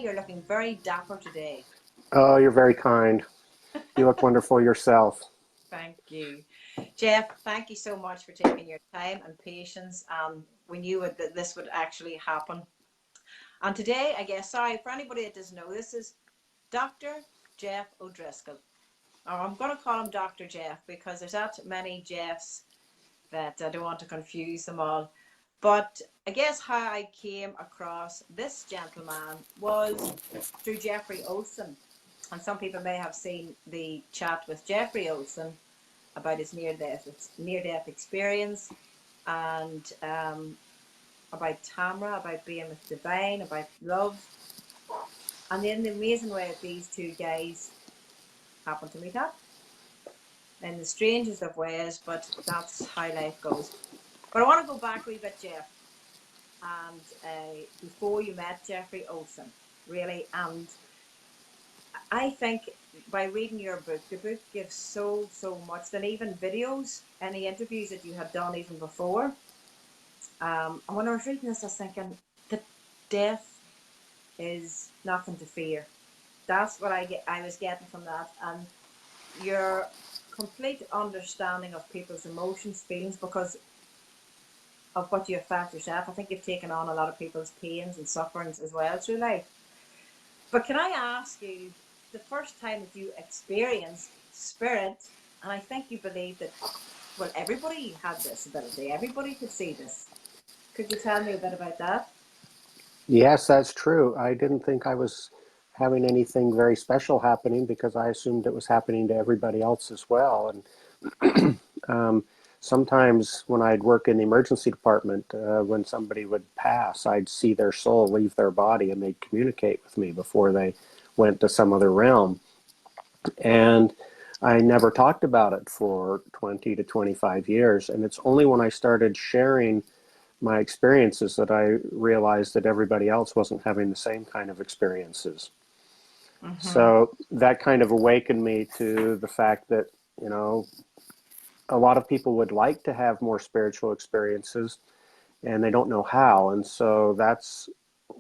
you're looking very dapper today. Oh, you're very kind. You look wonderful yourself. Thank you. Jeff, thank you so much for taking your time and patience. We knew that this would actually happen. And today, I guess, sorry, for anybody that doesn't know, this is Dr. Jeff O'Driscoll. Or I'm going to call him Dr. Jeff because there's that many Jeffs that I don't want to confuse them all. But I guess how I came across this gentleman was through Jeffrey Olson. And some people may have seen the chat with Jeffrey Olson about his near-death experience, and about Tamra, about being with Divine, about love. And then the amazing way that these two guys happened to meet up in the strangest of ways, but that's how life goes. But I want to go back a wee bit, Jeff, and before you met Jeffrey Olson, really. And I think by reading your book, the book gives so much. Than even videos, any interviews that you had done even before. And when I was reading this, I was thinking that death is nothing to fear. That's what I was getting from that, and your complete understanding of people's emotions, feelings, because of what you have felt yourself. I think you've taken on a lot of people's pains and sufferings as well through life. But can I ask you, the first time that you experienced spirit, and I think you believe that, well, everybody had this ability, everybody could see this. Could you tell me a bit about that? Yes, that's true. I didn't think I was having anything very special happening because I assumed it was happening to everybody else as well. And sometimes when I'd work in the emergency department, when somebody would pass, I'd see their soul leave their body and they'd communicate with me before they went to some other realm. And I never talked about it for 20 to 25 years. And it's only when I started sharing my experiences that I realized that everybody else wasn't having the same kind of experiences. Mm-hmm. So that kind of awakened me to the fact that, you know, a lot of people would like to have more spiritual experiences and they don't know how. And so that's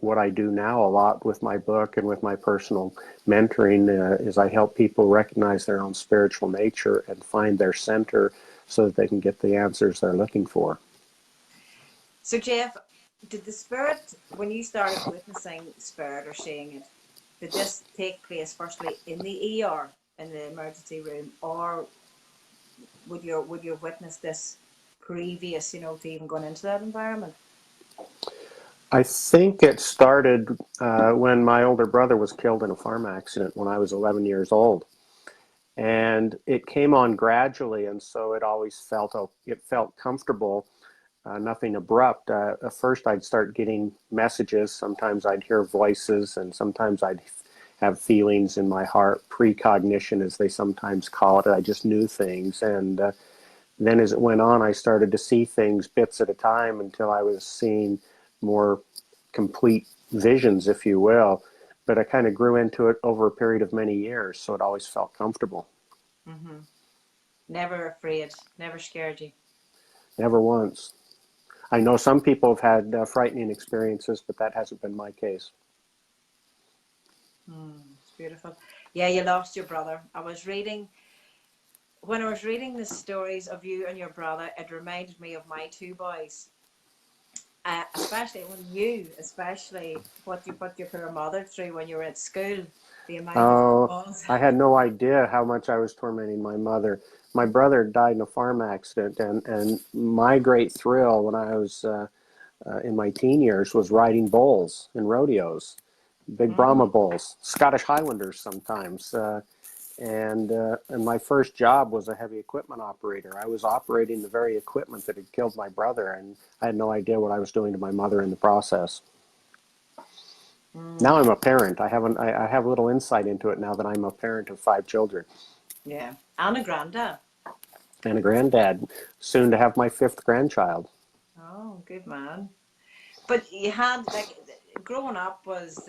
what I do now a lot with my book and with my personal mentoring is I help people recognize their own spiritual nature and find their center so that they can get the answers they're looking for. So, Jeff, did the spirit, when you started witnessing spirit or seeing it, did this take place firstly in the ER, in the emergency room, or would you have witnessed this previous, to even going into that environment? I think it started when my older brother was killed in a farm accident when I was 11 years old. And it came on gradually, and so it felt comfortable, nothing abrupt. At first, I'd start getting messages. Sometimes I'd hear voices, and sometimes I'd have feelings in my heart, precognition, as they sometimes call it. I just knew things, and then as it went on, I started to see things bits at a time until I was seeing more complete visions, if you will. But I kind of grew into it over a period of many years, so it always felt comfortable. Mm-hmm. Never afraid, never scared you. Never once. I know some people have had frightening experiences, but that hasn't been my case. It's beautiful. Yeah, you lost your brother. When I was reading the stories of you and your brother, it reminded me of my two boys. Especially what you put your poor mother through when you were at school, the amount of Oh, calls. I had no idea how much I was tormenting my mother. My brother died in a farm accident, and my great thrill when I was in my teen years was riding bulls in rodeos, big Brahma Mm. bulls, Scottish Highlanders sometimes. And my first job was a heavy equipment operator. I was operating the very equipment that had killed my brother, and I had no idea what I was doing to my mother in the process. Now I'm Mm. a parent. I have a little insight into it now that I'm a parent of 5 children Yeah, and a granddad. and a granddad, soon to have my fifth grandchild. Oh, good man. But you had like growing up was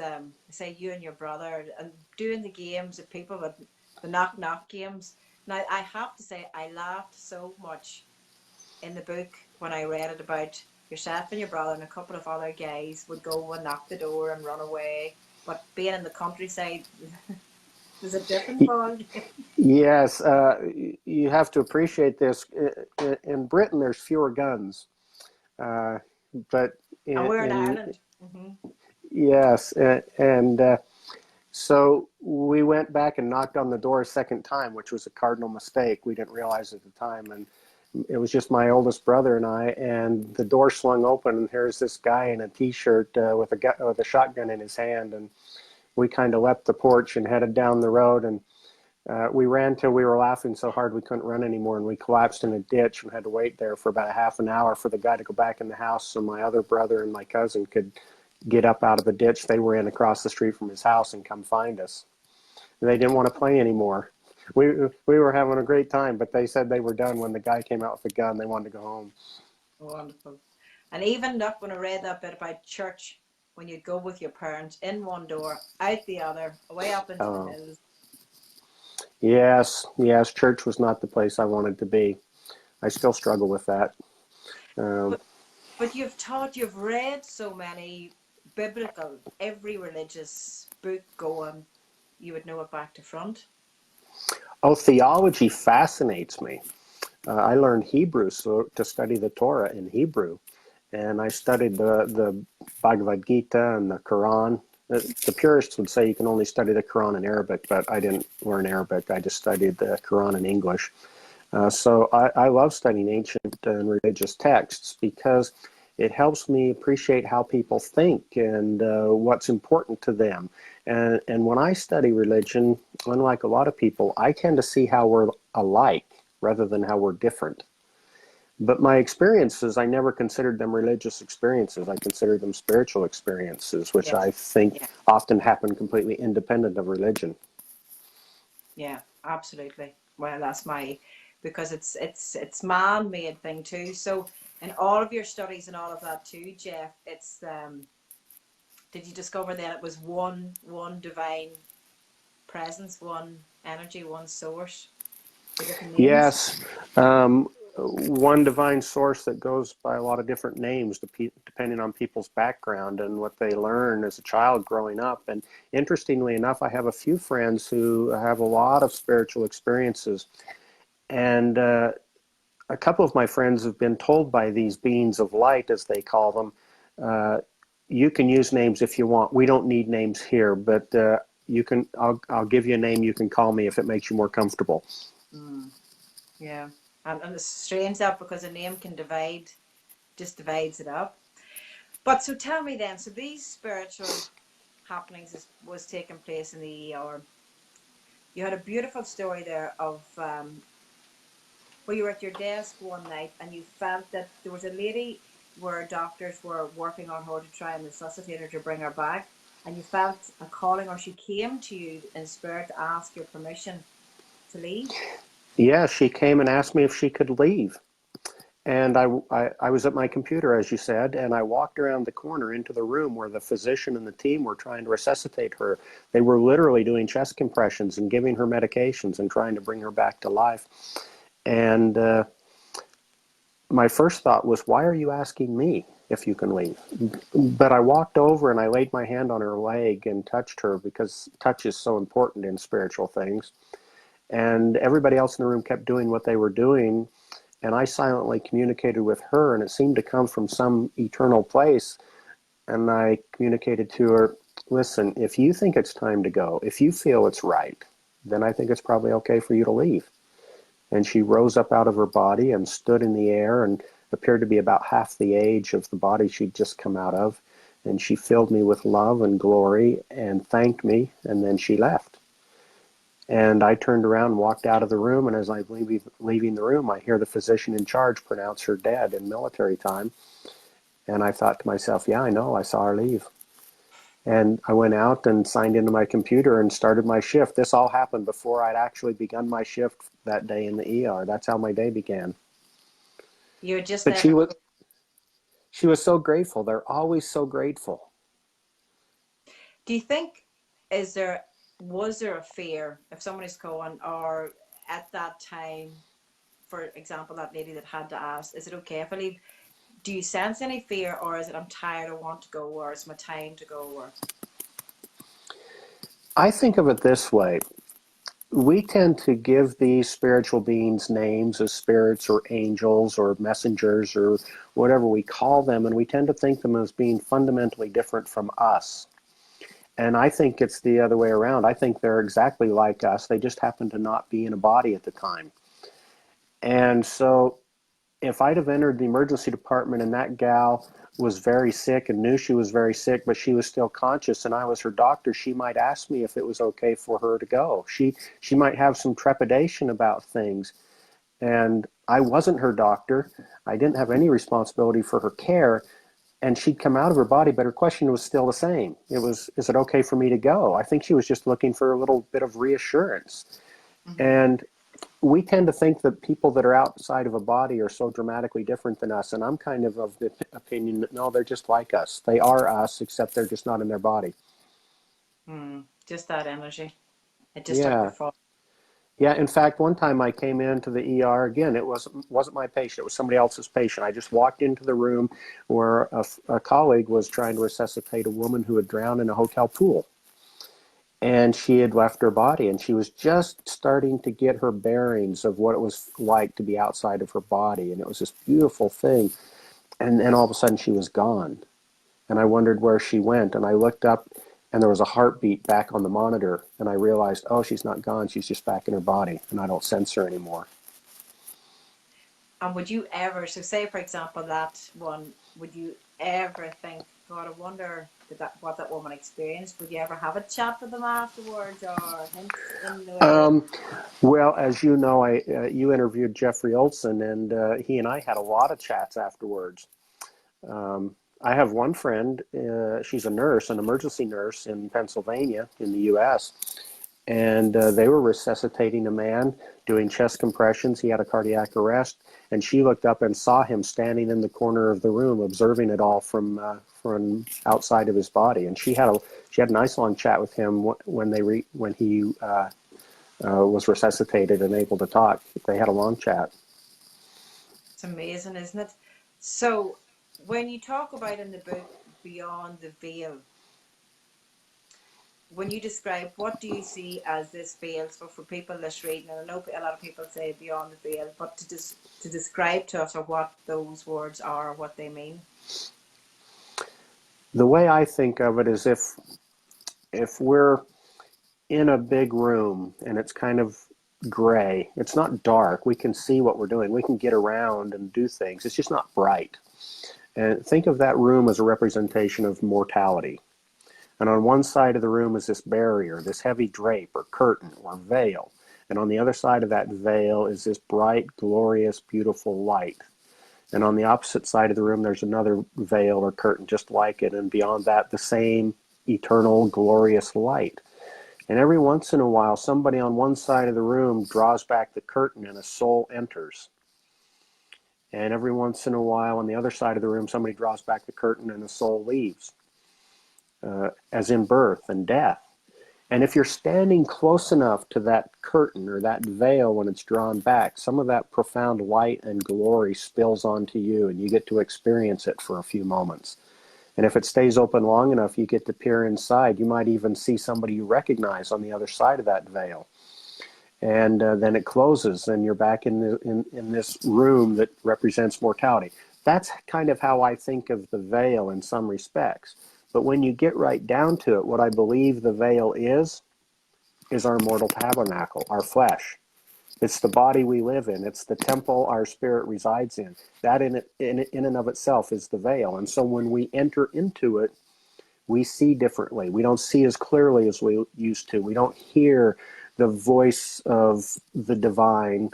say you and your brother and doing the games that people would the knock games. Now I have to say I laughed so much in the book when I read it about yourself and your brother and a couple of other guys would go and knock the door and run away. Mm-hmm. but being in the countryside is a different ball game. Yes, you have to appreciate this. In Britain, there's fewer guns, uh, but And we're in in Ireland. Hmm. yes, and so we went back and knocked on the door a second time, which was a cardinal mistake. We didn't realize at the time, and it was just my oldest brother and I. And the door swung open, and here's this guy in a t-shirt with a shotgun in his hand, and we kind of left the porch and headed down the road, and we ran till we were laughing so hard we couldn't run anymore, and we collapsed in a ditch and had to wait there for about a half an hour for the guy to go back in the house so my other brother and my cousin could get up out of the ditch they were in across the street from his house and come find us. And they didn't want to play anymore. We were having a great time, but they said they were done when the guy came out with a gun. They wanted to go home. Wonderful. And even look, when I read that bit about church, when you'd go with your parents in one door, out the other, away up into the Oh, hills. yes, yes. Church was not the place I wanted to be. I still struggle with that. Um, But but you've read so many biblical, every religious book going, you would know it back to front. oh, theology fascinates me. I learned Hebrew to study the Torah in Hebrew, and I studied the Bhagavad Gita and the Quran. The purists would say you can only study the Quran in Arabic, but I didn't learn Arabic. I just studied the Quran in English. So I love studying ancient and religious texts because it helps me appreciate how people think and what's important to them. And when I study religion, unlike a lot of people, I tend to see how we're alike rather than how we're different. But my experiences, I never considered them religious experiences. I considered them spiritual experiences, which I Yes. think Yeah. often happen completely independent of religion. Yeah, absolutely. Well, that's my, because it's man-made thing too. So in all of your studies and all of that too, Jeff, it's did you discover then it was one divine presence, one energy, one source, the different names? Yes, one divine source that goes by a lot of different names depending on people's background and what they learn as a child growing up. And interestingly enough, I have a few friends who have a lot of spiritual experiences. And a couple of my friends have been told by these beings of light, as they call them, uh, you can use names if you want. We don't need names here, but you can. I'll give you a name you can call me if it makes you more comfortable. Mm, yeah, and it's strange that because a name can divide, just divides it up. But so tell me then, so these spiritual happenings was taking place in the ER. You had a beautiful story there of where you were at your desk one night and you felt that there was a lady where doctors were working on her to try and resuscitate her to bring her back, and you felt a calling, or she came to you in spirit to ask your permission to leave. Yeah, she came and asked me if she could leave. And I was at my computer, as you said, and I walked around the corner into the room where the physician and the team were trying to resuscitate her. They were literally doing chest compressions and giving her medications and trying to bring her back to life. And my first thought was, why are you asking me if you can leave? But I walked over and I laid my hand on her leg and touched her because touch is so important in spiritual things. And everybody else in the room kept doing what they were doing. And I silently communicated with her, and it seemed to come from some eternal place. And I communicated to her, listen, if you think it's time to go, if you feel it's right, then I think it's probably okay for you to leave. And she rose up out of her body and stood in the air and appeared to be about half the age of the body she'd just come out of. And she filled me with love and glory and thanked me, and then she left. And I turned around and walked out of the room, and as I'm leaving the room, I hear the physician in charge pronounce her dead in military time. And I thought to myself, yeah, I know, I saw her leave. And I went out and signed into my computer and started my shift. This all happened before I'd actually begun my shift that day in the ER. That's how my day began. You had just But let her. she was so grateful. They're always so grateful. Do you think, is there, was there a fear if somebody's going, or at that time, for example, that lady that had to ask, is it okay if I leave? Do you sense any fear, or is it I'm tired, I want to go, or it's my time to go, or? I think of it this way. We tend to give these spiritual beings names as spirits or angels or messengers or whatever we call them, and we tend to think them as being fundamentally different from us. And I think it's the other way around. I think they're exactly like us. They just happen to not be in a body at the time. And so if I'd have entered the emergency department and that gal was very sick and knew she was very sick, but she was still conscious, and I was her doctor, she might ask me if it was okay for her to go. She might have some trepidation about things. And I wasn't her doctor. I didn't have any responsibility for her care. And she'd come out of her body, but her question was still the same. It was, is it okay for me to go? I think she was just looking for a little bit of reassurance. Mm-hmm. And we tend to think that people that are outside of a body are so dramatically different than us. And I'm kind of the opinion that no, they're just like us. They are us, except they're just not in their body. Just that energy. It just took the Yeah. fall. Yeah, in fact, one time I came into the ER again. It wasn't my patient; it was somebody else's patient. I just walked into the room where a colleague was trying to resuscitate a woman who had drowned in a hotel pool, and she had left her body, and she was just starting to get her bearings of what it was like to be outside of her body, and it was this beautiful thing. And then all of a sudden, she was gone, and I wondered where she went. And I looked up, and there was a heartbeat back on the monitor, and I realized, oh, she's not gone. She's just back in her body, and I don't sense her anymore. And would you ever, so say for example that one, would you ever think, God, I wonder did that what that woman experienced? Would you ever have a chat with them afterwards, or hints in the way? Um, well, as you know, you interviewed Jeffrey Olson, and he and I had a lot of chats afterwards. I have one friend. She's a nurse, an emergency nurse in Pennsylvania, in the U.S., and they were resuscitating a man, doing chest compressions. He had a cardiac arrest, and she looked up and saw him standing in the corner of the room, observing it all from outside of his body. And she had a nice long chat with him when he was resuscitated and able to talk. They had a long chat. It's amazing, isn't it? So when you talk about in the book Beyond the Veil, when you describe what do you see as this veil, so for people that's reading, and I know a lot of people say beyond the veil, but to describe to us or what those words are or what they mean. The way I think of it is if we're in a big room and it's kind of gray, it's not dark. We can see what we're doing. We can get around and do things. It's just not bright. And think of that room as a representation of mortality. And on one side of the room is this barrier, this heavy drape or curtain or veil. And on the other side of that veil is this bright, glorious, beautiful light. And on the opposite side of the room, there's another veil or curtain just like it. And beyond that, the same eternal, glorious light. And every once in a while, somebody on one side of the room draws back the curtain and a soul enters. And every once in a while, on the other side of the room, somebody draws back the curtain and a soul leaves, as in birth and death. And if you're standing close enough to that curtain or that veil when it's drawn back, some of that profound light and glory spills onto you, and you get to experience it for a few moments. And if it stays open long enough, you get to peer inside. You might even see somebody you recognize on the other side of that veil. And then it closes, and you're back in this room that represents mortality. That's kind of how I think of the veil in some respects. But when you get right down to it, what I believe the veil is our mortal tabernacle, our flesh. It's the body we live in. It's the temple our spirit resides in. That in and of itself is the veil. And so when we enter into it, we see differently. We don't see as clearly as we used to. We don't hear the voice of the divine,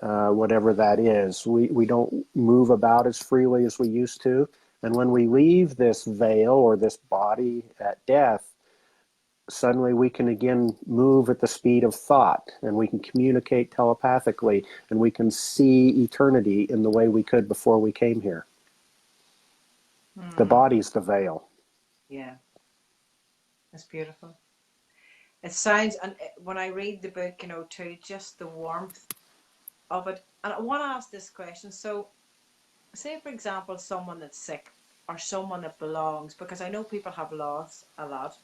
whatever that is. We don't move about as freely as we used to. And when we leave this veil or this body at death, suddenly we can again move at the speed of thought, and we can communicate telepathically, and we can see eternity in the way we could before we came here. The Hmm. body's the veil. Yeah, it's beautiful. It sounds, and when I read the book, too, just the warmth of it. And I want to ask this question. So, say, for example, someone that's sick or someone that belongs, because I know people have lost a lot.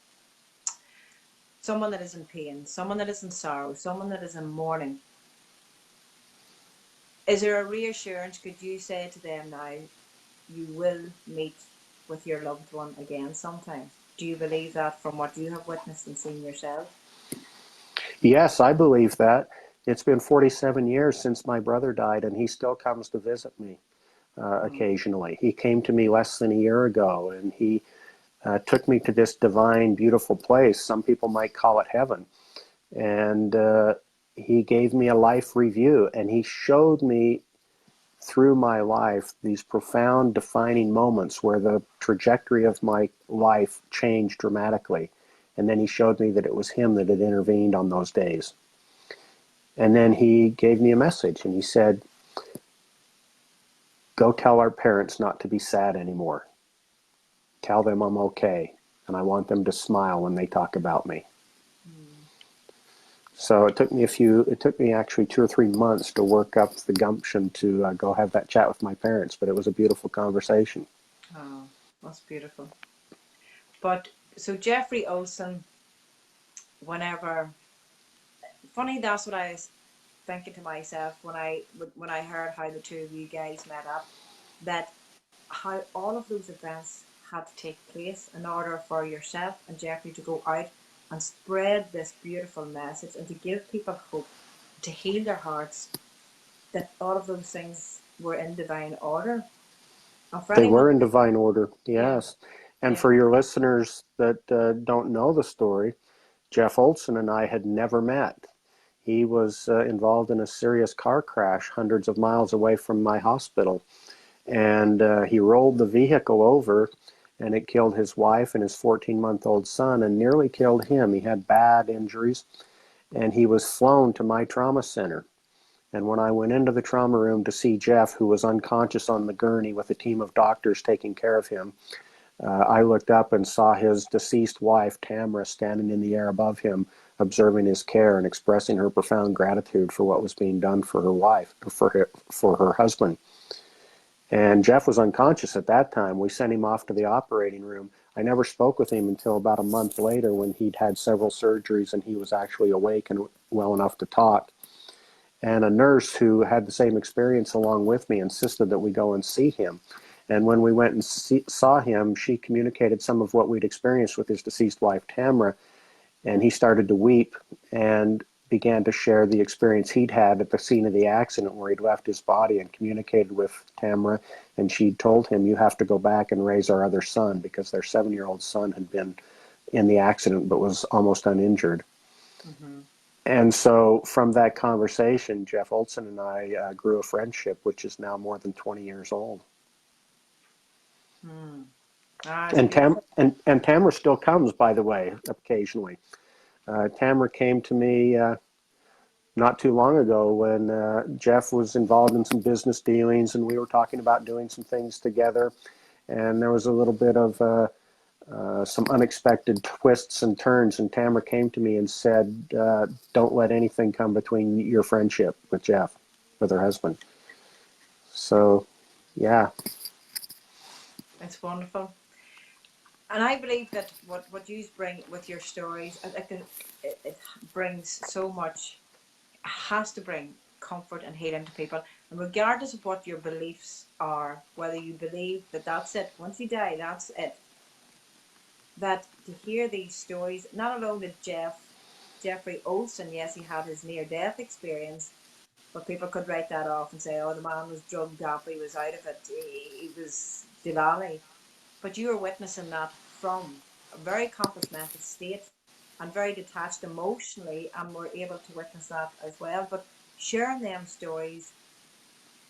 someone that is in pain, someone that is in sorrow, someone that is in mourning, is there a reassurance? Could you say to them now, you will meet with your loved one again sometime? Do you believe that from what you have witnessed and seen yourself? Yes, I believe that. It's been 47 years since my brother died, and he still comes to visit me Mm. occasionally. He came to me less than a year ago, and he took me to this divine, beautiful place. Some people might call it heaven. And he gave me a life review, and he showed me through my life these profound defining moments where the trajectory of my life changed dramatically. And then he showed me that it was him that had intervened on those days. And then he gave me a message, and he said, go tell our parents not to be sad anymore. Tell them I'm okay, and I want them to smile when they talk about me. Mm. So it took me actually 2 or 3 months to work up the gumption to go have that chat with my parents, but it was a beautiful conversation. Oh, that's beautiful. But so Jeffrey Olson, whenever, funny, that's what I was thinking to myself when I heard how the two of you guys met up, that how all of those events had to take place in order for yourself and Jeffrey to go out and spread this beautiful message and to give people hope, to heal their hearts, that all of those things were in divine order. And for They anyone, were in divine order, yeah, yes. And yeah, for your listeners that don't know the story, Jeff Olson and I had never met. He was involved in a serious car crash hundreds of miles away from my hospital. And he rolled the vehicle over, and it killed his wife and his 14-month-old son and nearly killed him. He had bad injuries, and he was flown to my trauma center. And when I went into the trauma room to see Jeff, who was unconscious on the gurney with a team of doctors taking care of him, I looked up and saw his deceased wife, Tamara, standing in the air above him, observing his care and expressing her profound gratitude for what was being done for her wife, for her husband. And Jeff was unconscious at that time. We sent him off to the operating room. I never spoke with him until about a month later when he'd had several surgeries and he was actually awake and well enough to talk. And a nurse who had the same experience along with me insisted that we go and see him. And when we went and saw him, she communicated some of what we'd experienced with his deceased wife, Tamara, and he started to weep and began to share the experience he'd had at the scene of the accident where he'd left his body and communicated with Tamara, and she told him, you have to go back and raise our other son, because their 7-year-old son had been in the accident but was almost uninjured. mm-hmm. And so from that conversation, Jeff Olson and I grew a friendship, which is now more than 20 years old. Mm. Ah, it's And beautiful. Tamara still comes, by the way, occasionally. Tamara came to me not too long ago when Jeff was involved in some business dealings, and we were talking about doing some things together. And there was a little bit of some unexpected twists and turns. And Tamara came to me and said, "Don't let anything come between your friendship with Jeff, with her husband." So, yeah. It's wonderful. And I believe that what you bring with your stories, it brings so much, has to bring comfort and healing to people. And regardless of what your beliefs are, whether you believe that that's it, once you die, that's it, that to hear these stories, not alone did Jeffrey Olson, yes, he had his near death experience, but people could write that off and say, oh, the man was drugged up, he was out of it, he was Delali. But you were witnessing that from a very accomplished mental state and very detached emotionally, and were able to witness that as well. But sharing them stories,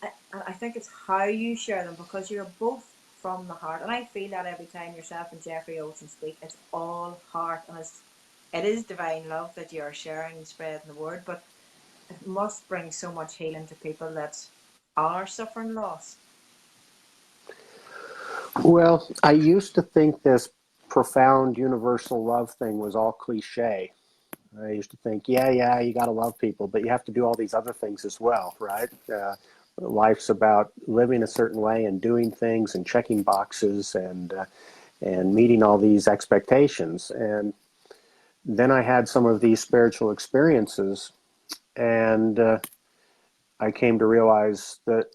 and I think it's how you share them, because you're both from the heart. And I feel that every time yourself and Jeffrey Olsen speak, it's all heart, and it is divine love that you're sharing and spreading the word. But it must bring so much healing to people that are suffering loss. Well, I used to think this profound universal love thing was all cliche. I used to think, yeah, you got to love people, but you have to do all these other things as well, right? Life's about living a certain way and doing things and checking boxes and meeting all these expectations. And then I had some of these spiritual experiences, and I came to realize that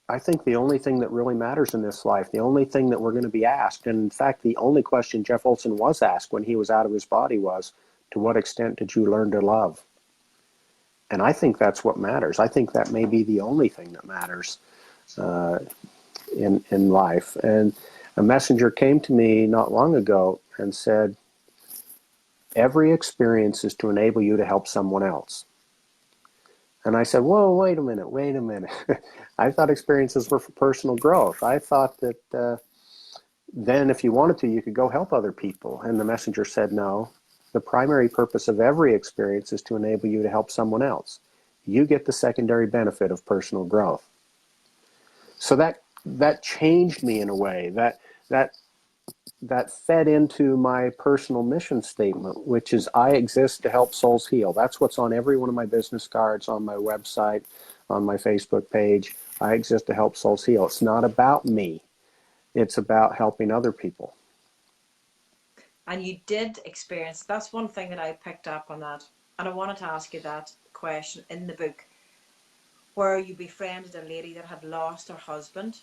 I think the only thing that really matters in this life, the only thing that we're going to be asked, and in fact, the only question Jeff Olson was asked when he was out of his body was, to what extent did you learn to love? And I think that's what matters. I think that may be the only thing that matters uh, in life. And a messenger came to me not long ago and said, every experience is to enable you to help someone else. And I said, whoa, wait a minute, wait a minute. I thought experiences were for personal growth. I thought that then if you wanted to, you could go help other people. And the messenger said, no, the primary purpose of every experience is to enable you to help someone else. You get the secondary benefit of personal growth. So that changed me in a way. That fed into my personal mission statement, which is I exist to help souls heal. That's what's on every one of my business cards, on my website, on my Facebook page. I exist to help souls heal. It's not about me. It's about helping other people. And you did experience, that's one thing that I picked up on that. And I wanted to ask you that question in the book, where you befriended a lady that had lost her husband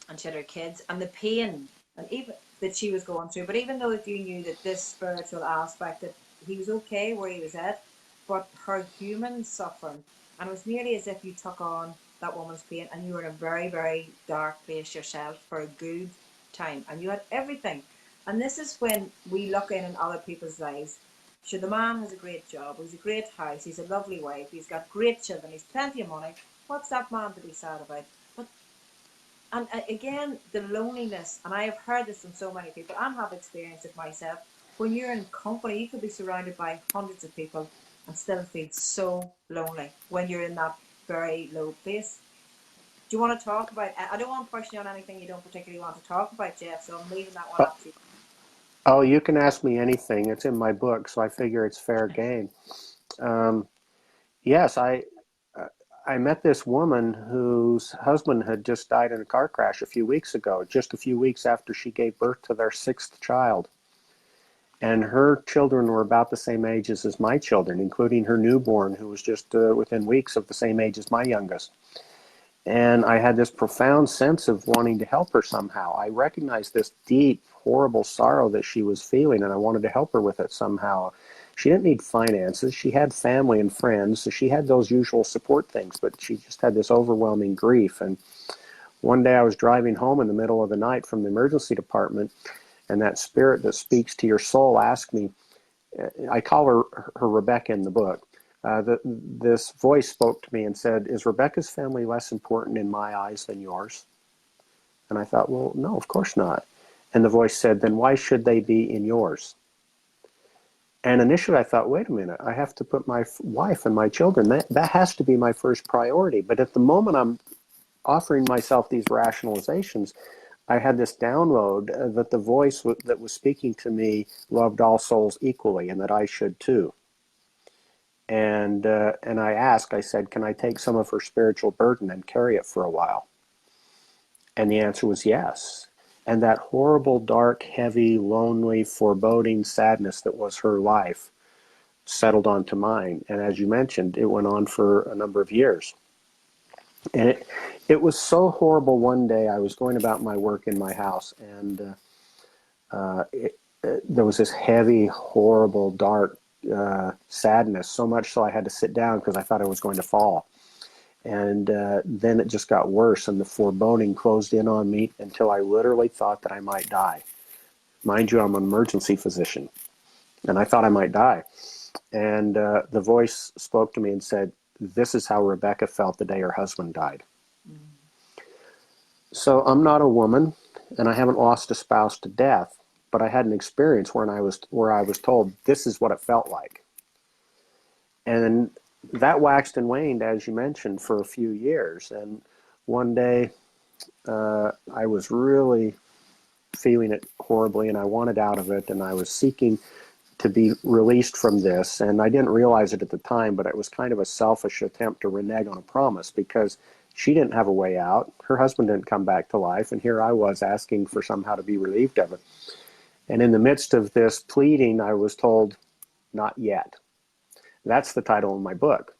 and she had her kids, and the pain and even that she was going through. But even though if you knew that this spiritual aspect, that he was okay where he was at, but her human suffering, and it was nearly as if you took on that woman's pain, and you were in a very, very dark place yourself for a good time, and you had everything. And this is when we look in other people's lives. Sure, the man has a great job, he's a great house, he's a lovely wife, he's got great children, he's plenty of money. What's that man to be sad about? But and again, the loneliness, and I have heard this from so many people and have experienced it myself. When you're in company, you could be surrounded by hundreds of people and still feel so lonely when you're in that very low place. Do you want to talk about? I don't want to push you on anything you don't particularly want to talk about, Jeff. So I'm leaving that one Oh, up to you. oh, you can ask me anything. It's in my book, so I figure it's fair game. Um, yes, I met this woman whose husband had just died in a car crash a few weeks ago, just a few weeks after she gave birth to their sixth child. And her children were about the same ages as my children, including her newborn, who was just within weeks of the same age as my youngest. And I had this profound sense of wanting to help her somehow. I recognized this deep, horrible sorrow that she was feeling, and I wanted to help her with it somehow. She didn't need finances. She had family and friends, so she had those usual support things, but she just had this overwhelming grief. And one day I was driving home in the middle of the night from the emergency department, and that spirit that speaks to your soul asked me, I call her Rebecca in the book. This voice spoke to me and said, is Rebecca's family less important in my eyes than yours? And I thought, well, no, of course not. And the voice said, then why should they be in yours? And initially I thought, wait a minute, I have to put my wife and my children, that has to be my first priority. But at the moment I'm offering myself these rationalizations, I had this download that the voice that was speaking to me loved all souls equally and that I should too. And I said, can I take some of her spiritual burden and carry it for a while? And the answer was yes. And that horrible, dark, heavy, lonely, foreboding sadness that was her life settled onto mine. And as you mentioned, it went on for a number of years. And it was so horrible. One day I was going about my work in my house, and there was this heavy, horrible, dark sadness, so much so I had to sit down because I thought I was going to fall. And then it just got worse, and the foreboding closed in on me until I literally thought that I might die. Mind you, I'm an emergency physician, and I thought I might die. And the voice spoke to me and said, this is how Rebecca felt the day her husband died. Mm. So I'm not a woman, and I haven't lost a spouse to death, but I had an experience where I was told this is what it felt like. And that waxed and waned, as you mentioned, for a few years. And one day I was really feeling it horribly, and I wanted out of it, and I was seeking to be released from this. And I didn't realize it at the time, but it was kind of a selfish attempt to renege on a promise, because she didn't have a way out. Her husband didn't come back to life, and here I was asking for somehow to be relieved of it. And in the midst of this pleading, I was told, not yet. That's the title of my book.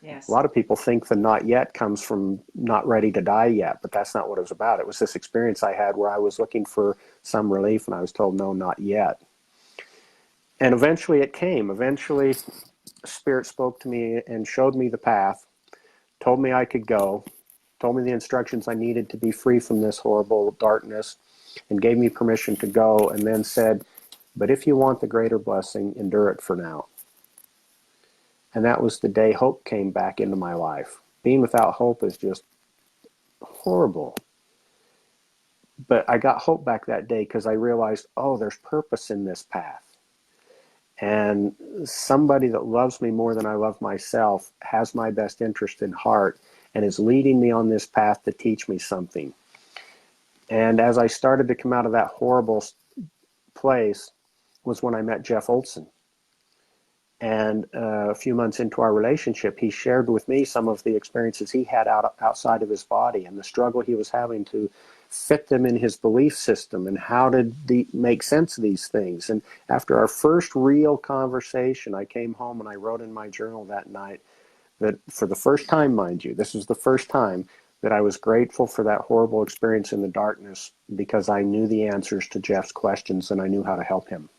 A Yes. lot of people think the not yet comes from not ready to die yet, but that's not what it was about. It was this experience I had where I was looking for some relief and I was told, no, not yet. And eventually it came. Eventually, Spirit spoke to me and showed me the path, told me I could go, told me the instructions I needed to be free from this horrible darkness, and gave me permission to go, and then said, but if you want the greater blessing, endure it for now. And that was the day hope came back into my life. Being without hope is just horrible. But I got hope back that day because I realized, oh, there's purpose in this path. And somebody that loves me more than I love myself has my best interest in heart and is leading me on this path to teach me something. And as I started to come out of that horrible place was when I met Jeff Olson. And a few months into our relationship, he shared with me some of the experiences he had outside of his body and the struggle he was having to fit them in his belief system and how to make sense of these things. And after our first real conversation, I came home and I wrote in my journal that night that for the first time, mind you, this was the first time that I was grateful for that horrible experience in the darkness because I knew the answers to Jeff's questions and I knew how to help him.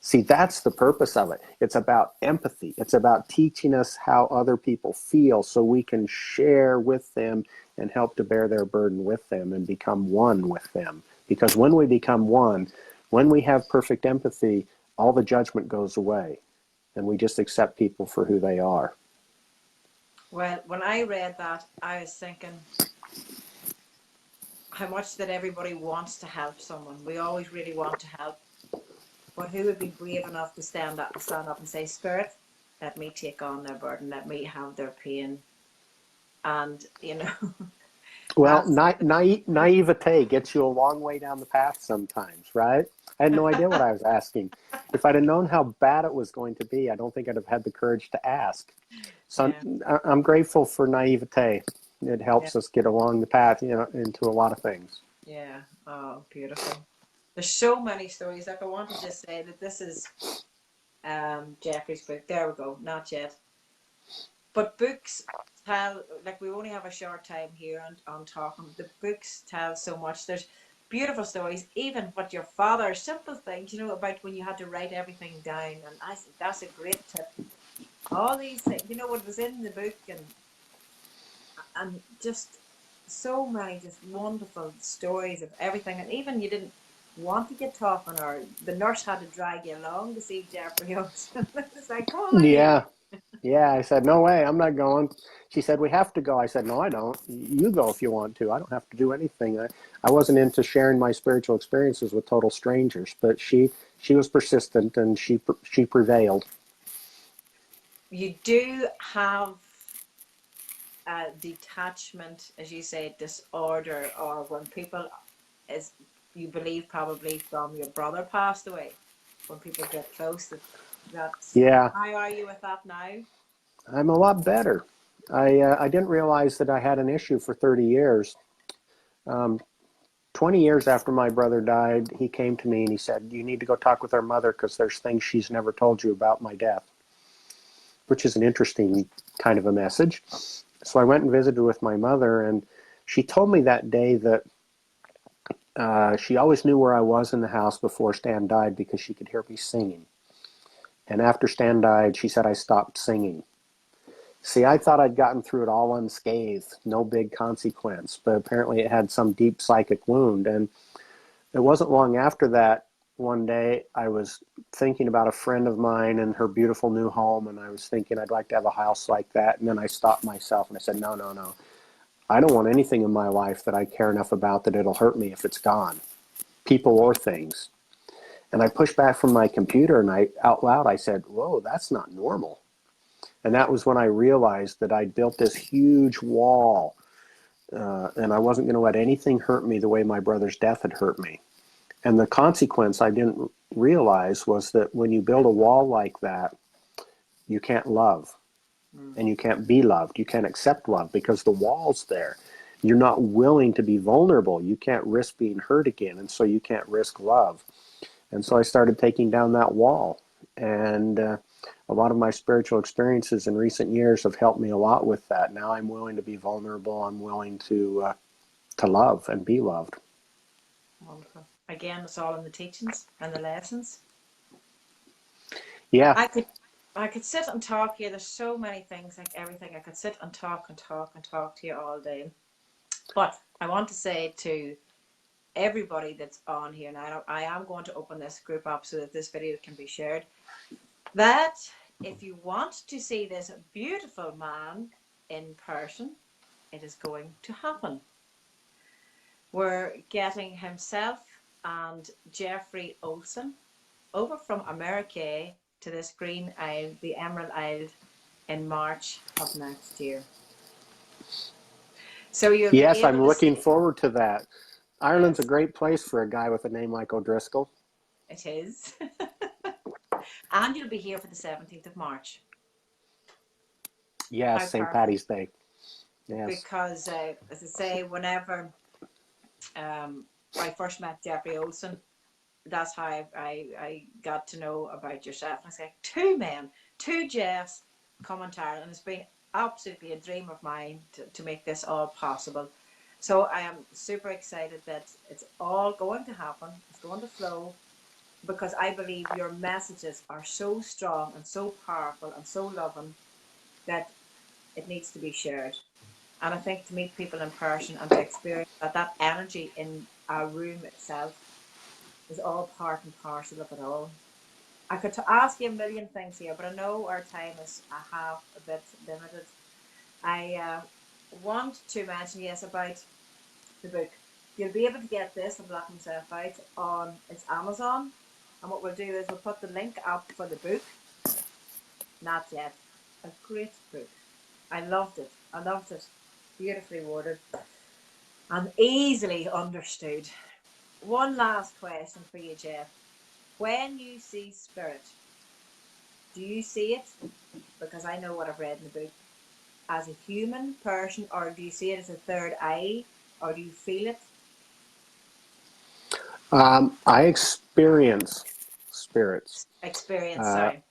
See, that's the purpose of it. It's about empathy. It's about teaching us how other people feel so we can share with them and help to bear their burden with them and become one with them. Because when we become one, when we have perfect empathy, all the judgment goes away and we just accept people for who they are. Well, when I read that, I was thinking how much that everybody wants to help someone. We always really want to help. But who would be brave enough to stand up and say, Spirit, let me take on their burden, let me have their pain. And, Well, that's naivete gets you a long way down the path sometimes, right? I had no idea what I was asking. If I'd have known how bad it was going to be, I don't think I'd have had the courage to ask. So yeah, I'm grateful for naivete. It yeah, helps us get along the path, into a lot of things. yeah. Oh, beautiful. There's so many stories. Like I want to just say that this is Jeffrey's book. There we go. Not yet. But books tell, like we only have a short time here on talking. The books tell so much. There's beautiful stories, even what your father, simple things, about when you had to write everything down. And I think that's a great tip. All these things, what was in the book, and just so many just wonderful stories of everything. And even you didn't want to get talking, or the nurse had to drag you along to see Jeffrey Olsen. It's like, come on in. Yeah, yeah. I said, no way, I'm not going. She said, we have to go. I said, no, I don't. You go if you want to. I don't have to do anything. I wasn't into sharing my spiritual experiences with total strangers, but she was persistent and she prevailed. You do have a detachment, as you say, disorder, or when people, as you believe, probably from your brother passed away, when people get close, that's Yeah, how are you with that now? I'm a lot better. I didn't realize that I had an issue for 30 years. Um, 20 years after my brother died, he came to me and he said, you need to go talk with our mother because there's things she's never told you about my death, which is an interesting kind of a message. So I went and visited with my mother, and she told me that day that she always knew where I was in the house before Stan died because she could hear me singing. And after Stan died, she said I stopped singing. See, I thought I'd gotten through it all unscathed, no big consequence, but apparently it had some deep psychic wound. And it wasn't long after that, one day I was thinking about a friend of mine and her beautiful new home, and I was thinking I'd like to have a house like that. And then I stopped myself and I said, no, no, no. I don't want anything in my life that I care enough about that it'll hurt me if it's gone, people or things. And I pushed back from my computer and out loud, I said, whoa, that's not normal. And that was when I realized that I'd built this huge wall, and I wasn't going to let anything hurt me the way my brother's death had hurt me. And the consequence I didn't realize was that when you build a wall like that, you can't love Mm. and you can't be loved. You can't accept love because the wall's there. You're not willing to be vulnerable. You can't risk being hurt again, and so you can't risk love. And so I started taking down that wall. And a lot of my spiritual experiences in recent years have helped me a lot with that. Now I'm willing to be vulnerable. I'm willing to love and be loved. Wonderful. Again, it's all in the teachings and the lessons. Yeah. I could sit and talk here. There's so many things, like everything. I could sit and talk and talk and talk to you all day. But I want to say to everybody that's on here now, I am going to open this group up so that this video can be shared, that if you want to see this beautiful man in person, it is going to happen. We're getting himself and Jeffrey Olson over from America to this Green Isle, the Emerald Isle, in March of next year. So you'll be Yes, able I'm to looking see. forward to that. Ireland's a Yes, great place for a guy with a name like O'Driscoll. it is. And you'll be here for the 17th of March. How Yes, St. perfect. Patty's Day. Yes. Because, as I say, whenever I first met Jeffrey Olson, that's how I got to know about yourself. And I was like, two men, two Jeffs coming to Ireland. It's been absolutely a dream of mine to make this all possible. So I am super excited that it's all going to happen. It's going to flow, because I believe your messages are so strong and so powerful and so loving that it needs to be shared. And I think to meet people in person and to experience that energy in our room itself is all part and parcel of it all. I could ask you a million things here, but I know our time is a bit limited. I want to mention, yes, about the book. You'll be able to get this, The Black Himself Out, on its Amazon. And what we'll do is we'll put the link up for the book. Not yet. A great book. I loved it. I loved it. Beautifully worded and easily understood. One last question for you, Jeff. When you see spirit, do you see it, because I know what I've read in the book, as a human person, or do you see it as a third eye, or do you feel it? I experience spirits. Experience, Uh, sorry.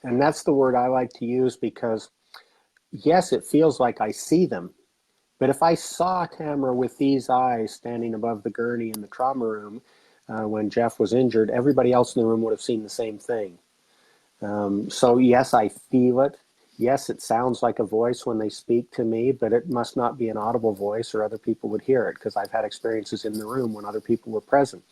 and that's the word I like to use because, yes, it feels like I see them. But if I saw Tamara with these eyes standing above the gurney in the trauma room when Jeff was injured, everybody else in the room would have seen the same thing. So, yes, I feel it. Yes, it sounds like a voice when they speak to me, but it must not be an audible voice or other people would hear it because I've had experiences in the room when other people were present.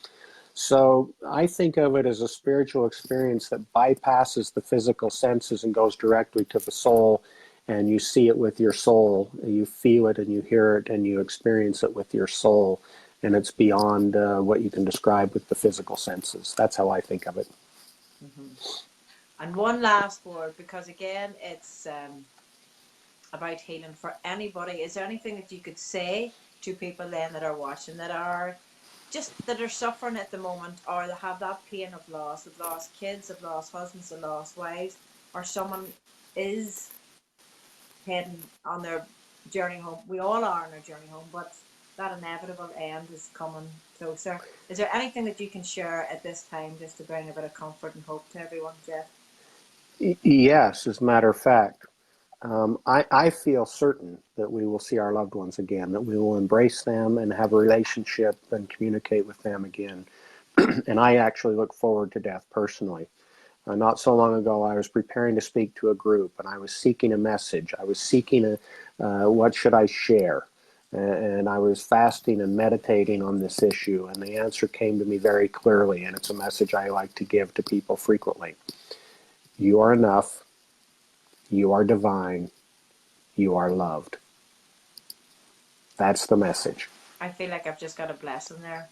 So I think of it as a spiritual experience that bypasses the physical senses and goes directly to the soul, and you see it with your soul. You feel it and you hear it and you experience it with your soul, and it's beyond what you can describe with the physical senses. That's how I think of it. Mm-hmm. And one last word, because again, it's about healing for anybody. Is there anything that you could say to people then that are watching, that are suffering at the moment, or that have that pain of loss, have lost kids, have lost husbands, have lost wives, or someone is heading on their journey home? We all are on our journey home, but that inevitable end is coming closer. Is there anything that you can share at this time just to bring a bit of comfort and hope to everyone, Jeff? Yes, as a matter of fact. I feel certain that we will see our loved ones again, that we will embrace them and have a relationship and communicate with them again. And I actually look forward to death personally. Not so long ago, I was preparing to speak to a group, and I was seeking a message. I was seeking what should I share, and I was fasting and meditating on this issue, and the answer came to me very clearly, and it's a message I like to give to people frequently. You are enough. You are divine. You are loved. That's the message. I feel like I've just got a blessing there.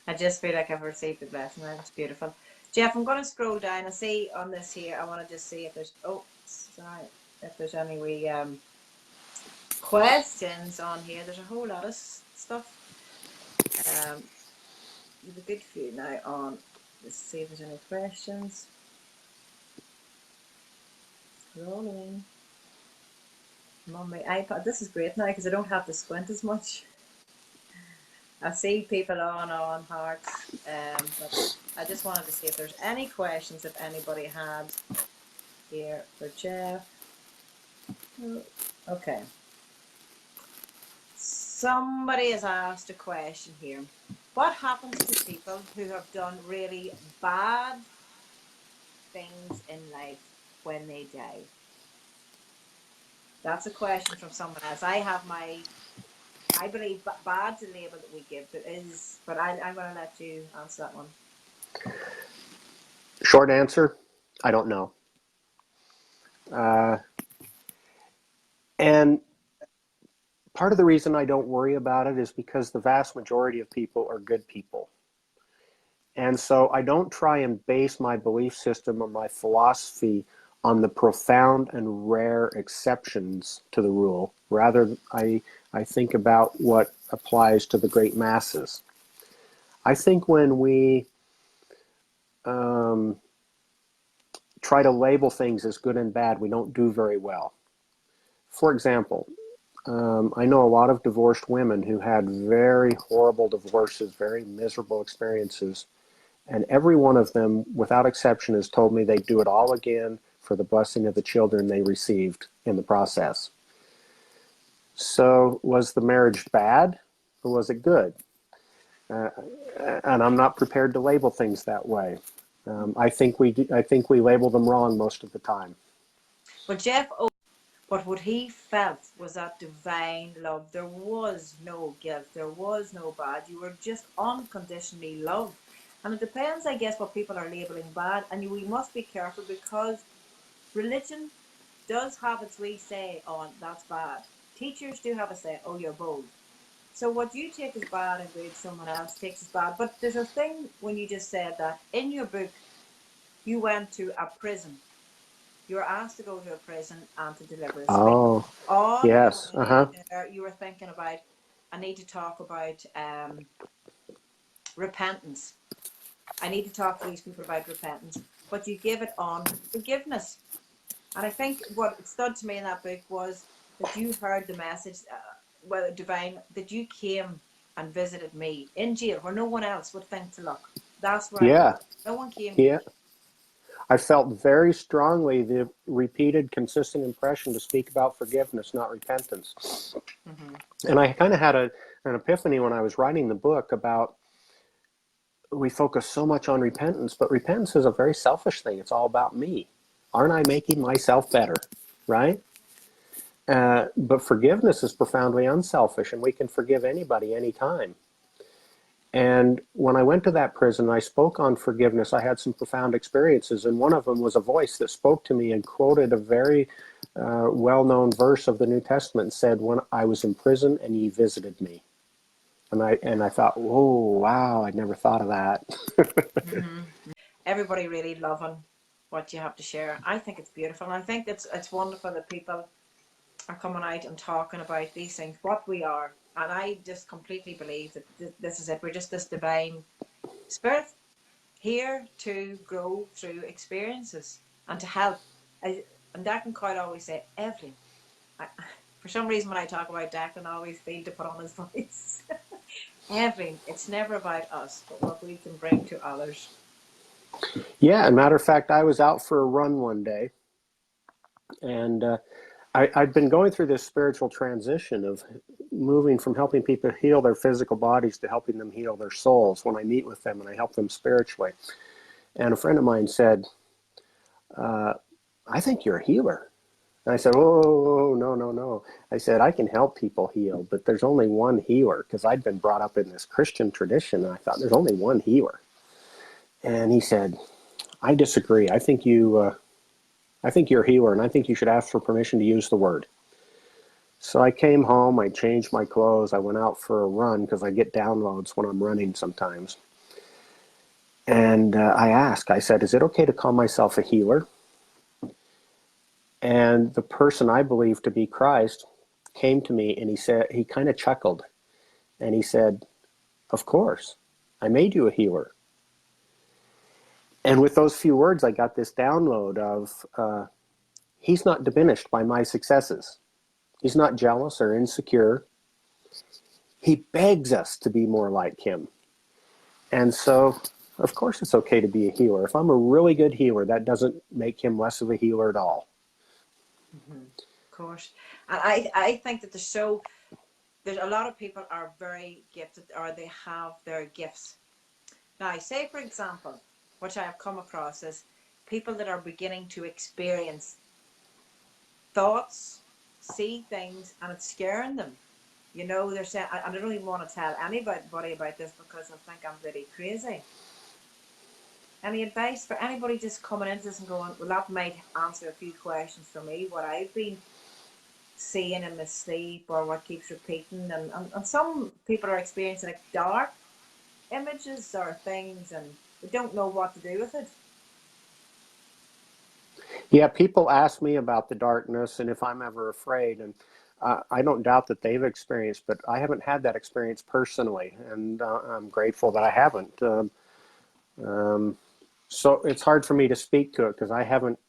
I just feel like I've received a blessing there. It's beautiful. Jeff, I'm going to scroll down and see on this here. I want to just see if there's, oh, sorry, if there's any questions on here. There's a whole lot of stuff. There's a good few now on. Let's see if there's any questions. Scrolling. I'm on my iPad. This is great now because I don't have to squint as much. I see people on hearts, but I just wanted to see if there's any questions if anybody had here for Jeff. Okay. Somebody has asked a question here. What happens to people who have done really bad things in life when they die? That's a question from someone else. I believe bad's a label that we give. There is, but I'm going to let you answer that one. Short answer, I don't know. And part of the reason I don't worry about it is because the vast majority of people are good people. And so I don't try and base my belief system or my philosophy on the profound and rare exceptions to the rule. Rather, I think about what applies to the great masses. I think when we try to label things as good and bad, we don't do very well. For example, I know a lot of divorced women who had very horrible divorces, very miserable experiences, and every one of them, without exception, has told me they'd do it all again for the blessing of the children they received in the process. So was the marriage bad or was it good? And I'm not prepared to label things that way. I think we label them wrong most of the time. But Jeff, but what he felt was that divine love. There was no guilt. There was no bad. You were just unconditionally loved. And it depends, I guess, what people are labeling bad. And we must be careful because religion does have its wee say on that's bad. Teachers do have a say, oh, you're bold. So what you take as bad and good, someone else takes as bad. But there's a thing when you just said that in your book, you went to a prison. You were asked to go to a prison and to deliver a speech. Oh, On your yes. way there, you were thinking about, I need to talk about repentance. I need to talk to these people about repentance. But you give it on forgiveness. And I think what stood to me in that book was that you heard the message, well, divine, that you came and visited me in jail where no one else would think to look. That's where I Yeah. was. No one came to Yeah. me. I felt very strongly the repeated, consistent impression to speak about forgiveness, not repentance. Mm-hmm. And I kind of had an epiphany when I was writing the book about we focus so much on repentance, but repentance is a very selfish thing. It's all about me. Aren't I making myself better? Right? But forgiveness is profoundly unselfish, and we can forgive anybody, anytime. And when I went to that prison, I spoke on forgiveness. I had some profound experiences, and one of them was a voice that spoke to me and quoted a very well-known verse of the New Testament and said, "When I was in prison and ye visited me." And I thought, whoa, wow, I'd never thought of that. Mm-hmm. Everybody really loving what you have to share. I think it's beautiful. And I think it's wonderful that people are coming out and talking about these things, what we are. And I just completely believe that this is it. We're just this divine spirit here to grow through experiences and to help. And Declan Coyle always say, Evelyn, for some reason when I talk about Declan, I always feel to put on his voice. Evelyn, it's never about us, but what we can bring to others. Yeah, and matter of fact, I was out for a run one day, and I'd been going through this spiritual transition of moving from helping people heal their physical bodies to helping them heal their souls when I meet with them and I help them spiritually. And a friend of mine said, I think you're a healer. And I said, oh, no, no, no. I said, I can help people heal, but there's only one healer, because I'd been brought up in this Christian tradition, and I thought there's only one healer. And he said, I disagree. I think you're a healer, and I think you should ask for permission to use the word. So I came home, I changed my clothes, I went out for a run because I get downloads when I'm running sometimes. And I said, is it okay to call myself a healer? And the person I believe to be Christ came to me and he kind of chuckled and he said, of course, I made you a healer. And with those few words, I got this download of he's not diminished by my successes. He's not jealous or insecure. he begs us to be more like him. And so, of course, it's okay to be a healer. If I'm a really good healer, that doesn't make him less of a healer at all. Mm-hmm. Of course. And I think that there's a lot of people are very gifted, or they have their gifts. Now, say, for example, which I have come across is people that are beginning to experience thoughts, see things, and it's scaring them. They're saying, I don't even want to tell anybody about this because I think I'm bloody crazy. Any advice for anybody just coming into this and going, well, that might answer a few questions for me, what I've been seeing in my sleep or what keeps repeating. And some people are experiencing like dark images or things and they don't know what to do with it. Yeah, people ask me about the darkness and if I'm ever afraid. And I don't doubt that they've experienced, but I haven't had that experience personally. And I'm grateful that I haven't. So it's hard for me to speak to it because I haven't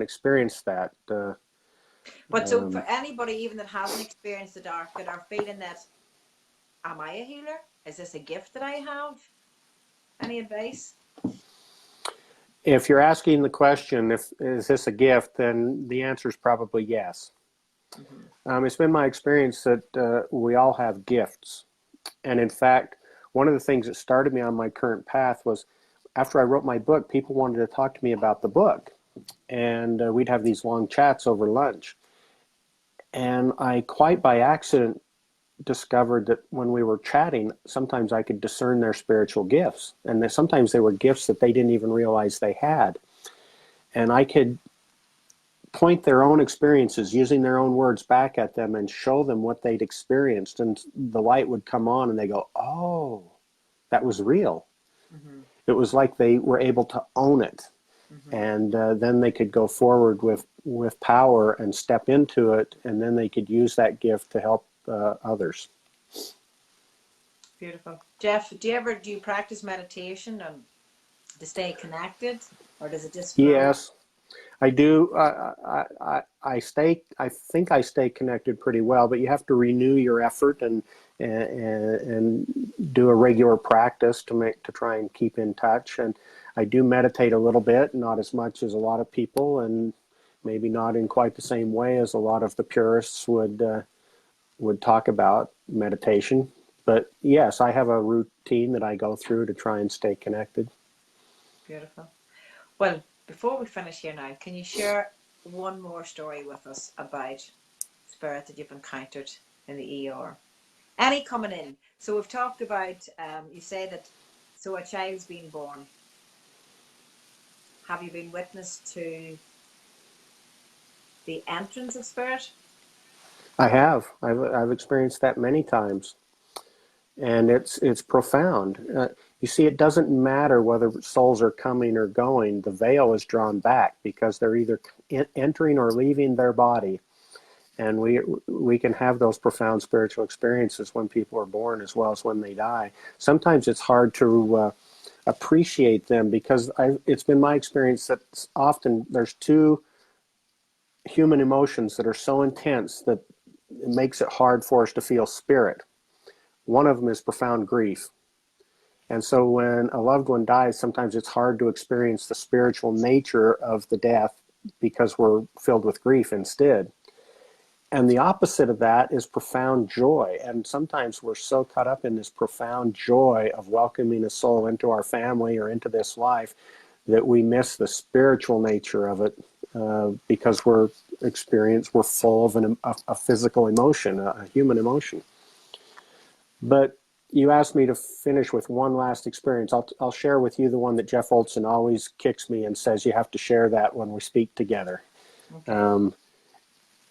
experienced that. But so for anybody even that hasn't experienced the dark, that are feeling that, am I a healer? Is this a gift that I have? Any advice? If you're asking the question, if is this a gift, then the answer is probably yes. It's been my experience that we all have gifts. And in fact, one of the things that started me on my current path was after I wrote my book, people wanted to talk to me about the book. And we'd have these long chats over lunch. And I, quite by accident, discovered that when we were chatting, sometimes I could discern their spiritual gifts. And that sometimes they were gifts that they didn't even realize they had. And I could point their own experiences using their own words back at them and show them what they'd experienced. And the light would come on and they go, oh, that was real. Mm-hmm. It was like they were able to own it. Mm-hmm. And then they could go forward with power and step into it. And then they could use that gift to help others. Beautiful. Jeff, do you practice meditation and to stay connected, or does it just flow? Yes, I do. I think I stay connected pretty well, but you have to renew your effort and do a regular practice to try and keep in touch. And I do meditate a little bit, not as much as a lot of people, and maybe not in quite the same way as a lot of the purists would talk about meditation. But yes, I have a routine that I go through to try and stay connected. Beautiful. Well, before we finish here now, can you share one more story with us about spirit that you've encountered in the ER? Any coming in? So we've talked about, you say that, so a child's been born. Have you been witness to the entrance of spirit? I have. I've experienced that many times. And it's profound. You see, it doesn't matter whether souls are coming or going. The veil is drawn back because they're either entering or leaving their body. And we can have those profound spiritual experiences when people are born as well as when they die. Sometimes it's hard to appreciate them because it's been my experience that often there's two human emotions that are so intense that it makes it hard for us to feel spirit. One of them is profound grief. And so when a loved one dies, sometimes it's hard to experience the spiritual nature of the death because we're filled with grief instead. And the opposite of that is profound joy. And sometimes we're so caught up in this profound joy of welcoming a soul into our family or into this life that we miss the spiritual nature of it because we're full of a physical emotion, a human emotion. But you asked me to finish with one last experience. I'll share with you the one that Jeff Olson always kicks me and says you have to share that when we speak together. Okay.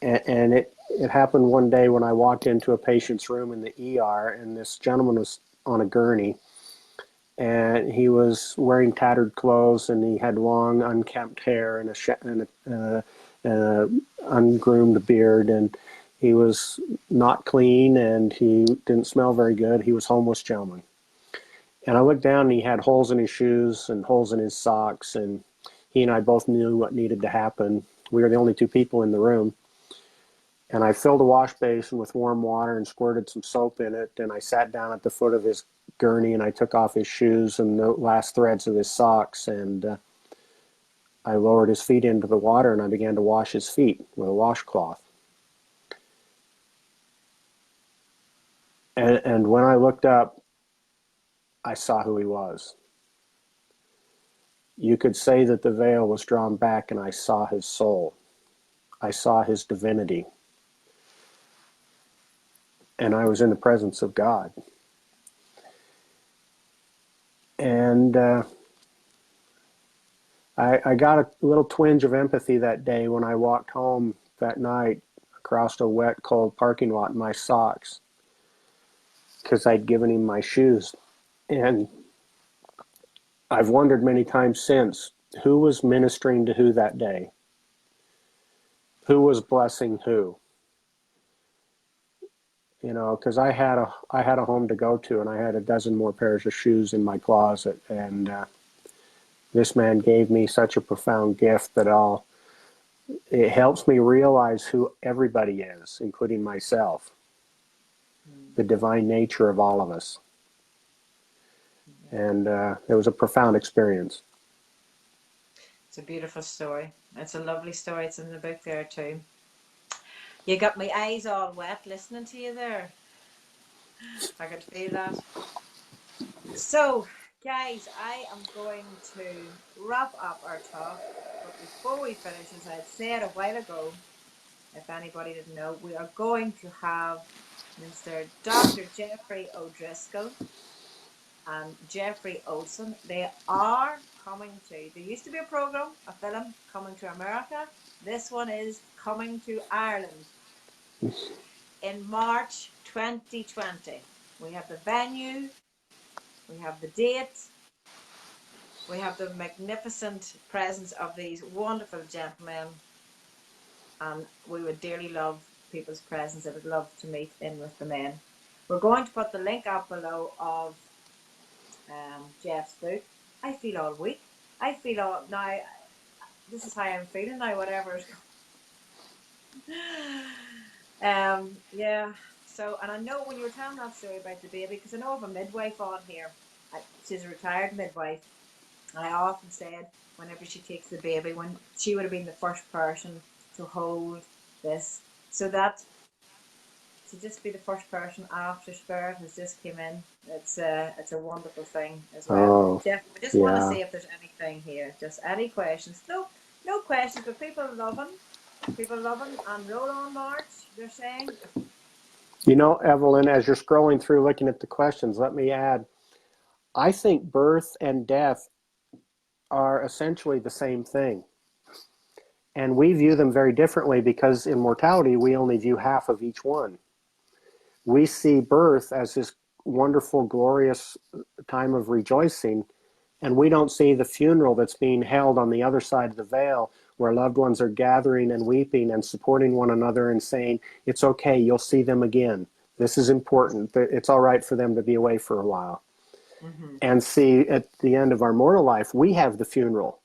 And it happened one day when I walked into a patient's room in the ER, and this gentleman was on a gurney, and he was wearing tattered clothes, and he had long unkempt hair and a ungroomed beard, and he was not clean, and he didn't smell very good. He was a homeless gentleman. And I looked down, and he had holes in his shoes and holes in his socks, and he and I both knew what needed to happen. We were the only two people in the room. And I filled a wash basin with warm water and squirted some soap in it. And I sat down at the foot of his gurney and I took off his shoes and the last threads of his socks. And I lowered his feet into the water and I began to wash his feet with a washcloth. And when I looked up, I saw who he was. You could say that the veil was drawn back and I saw his soul. I saw his divinity. And I was in the presence of God. And I got a little twinge of empathy that day when I walked home that night across a wet, cold parking lot in my socks because I'd given him my shoes. And I've wondered many times since, who was ministering to who that day? Who was blessing who? You know, because I had a home to go to, and I had a dozen more pairs of shoes in my closet, and this man gave me such a profound gift that it helps me realize who everybody is, including myself, the divine nature of all of us, and it was a profound experience. It's a beautiful story. It's a lovely story. It's in the book there too. You got my eyes all wet listening to you there. I could feel that. So, guys, I am going to wrap up our talk. But before we finish, as I said a while ago, if anybody didn't know, we are going to have Mr. Dr. Jeffrey O'Driscoll and Jeffrey Olson. They are coming to, there used to be a program, a film, coming to America. This one is coming to Ireland in March 2020. We have the venue, we have the date, we have the magnificent presence of these wonderful gentlemen, and we would dearly love people's presence. I would love to meet in with the men. We're going to put the link up below of Jeff's book. I feel all weak. I feel all now. This is how I'm feeling now. Whatever. Yeah. So, and I know when you were telling that story about the baby, because I know of a midwife on here. She's a retired midwife, and I often said whenever she takes the baby, when she would have been the first person to hold this, so that to just be the first person after Spirit has just came in, it's a wonderful thing as well. Oh, Jeff, we just want to yeah. see if there's anything here. Just any questions? No questions, but people loving, and roll on March. They're saying. You know, Evelyn, as you're scrolling through looking at the questions, let me add, I think birth and death are essentially the same thing. And we view them very differently because in mortality, we only view half of each one. We see birth as this wonderful, glorious time of rejoicing, and we don't see the funeral that's being held on the other side of the veil, where loved ones are gathering and weeping and supporting one another and saying, it's okay, you'll see them again. This is important. It's all right for them to be away for a while. Mm-hmm. And see, at the end of our mortal life, we have the funeral.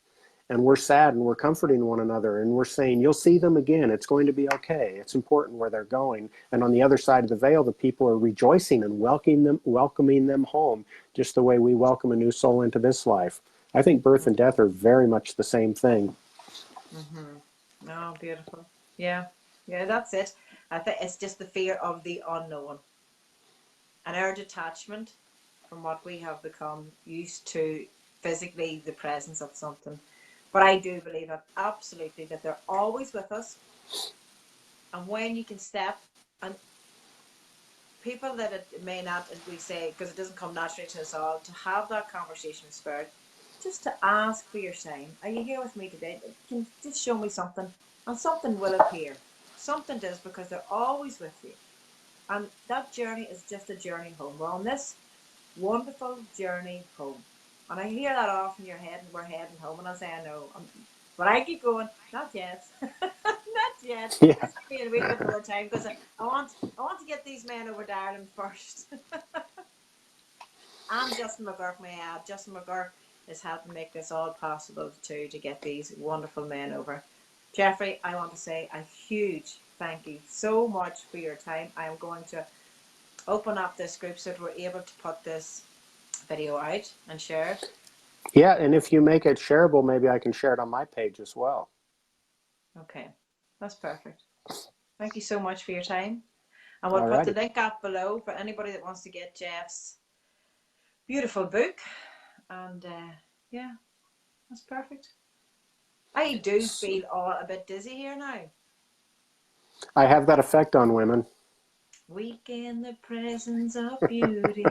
And we're sad and we're comforting one another and we're saying, you'll see them again. It's going to be okay. It's important where they're going. And on the other side of the veil, the people are rejoicing and welcoming them home, just the way we welcome a new soul into this life. I think birth and death are very much the same thing. Mm-hmm. Oh, beautiful. Yeah. Yeah, that's it. I think it's just the fear of the unknown and our detachment from what we have become used to, physically the presence of something. But I do believe that absolutely that they're always with us. And when you can step, and people that it may not, as we say, because it doesn't come naturally to us all, to have that conversation with Spirit, just to ask for your sign. Are you here with me today? Can just show me something, and something will appear. Something does, because they're always with you. And that journey is just a journey home. We're on this wonderful journey home. And I hear that often, we're heading home. And I say, I know. But I keep going, not yet. Not yet. Yeah. Just give me a wee bit more time, because I want to get these men over to Ireland first. And Justin McGurk, may I add, Justin McGurk is helping make this all possible too, to get these wonderful men over. Jeffrey, I want to say a huge thank you so much for your time. I am going to open up this group so that we're able to put this video out and share it. Yeah, and if you make it shareable, maybe I can share it on my page as well. Okay, that's perfect. Thank you so much for your time. And we'll put the Alrighty. link up below for anybody that wants to get Jeff's beautiful book. And yeah, that's perfect. I do feel all a bit dizzy here now. I have that effect on women. Weak in the presence of beauty.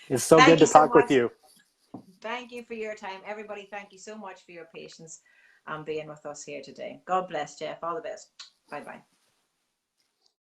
It's so Thank good you to so talk with much. you. Thank you for your time. Everybody, thank you so much for your patience and being with us here today. God bless, Jeff. All the best. Bye-bye.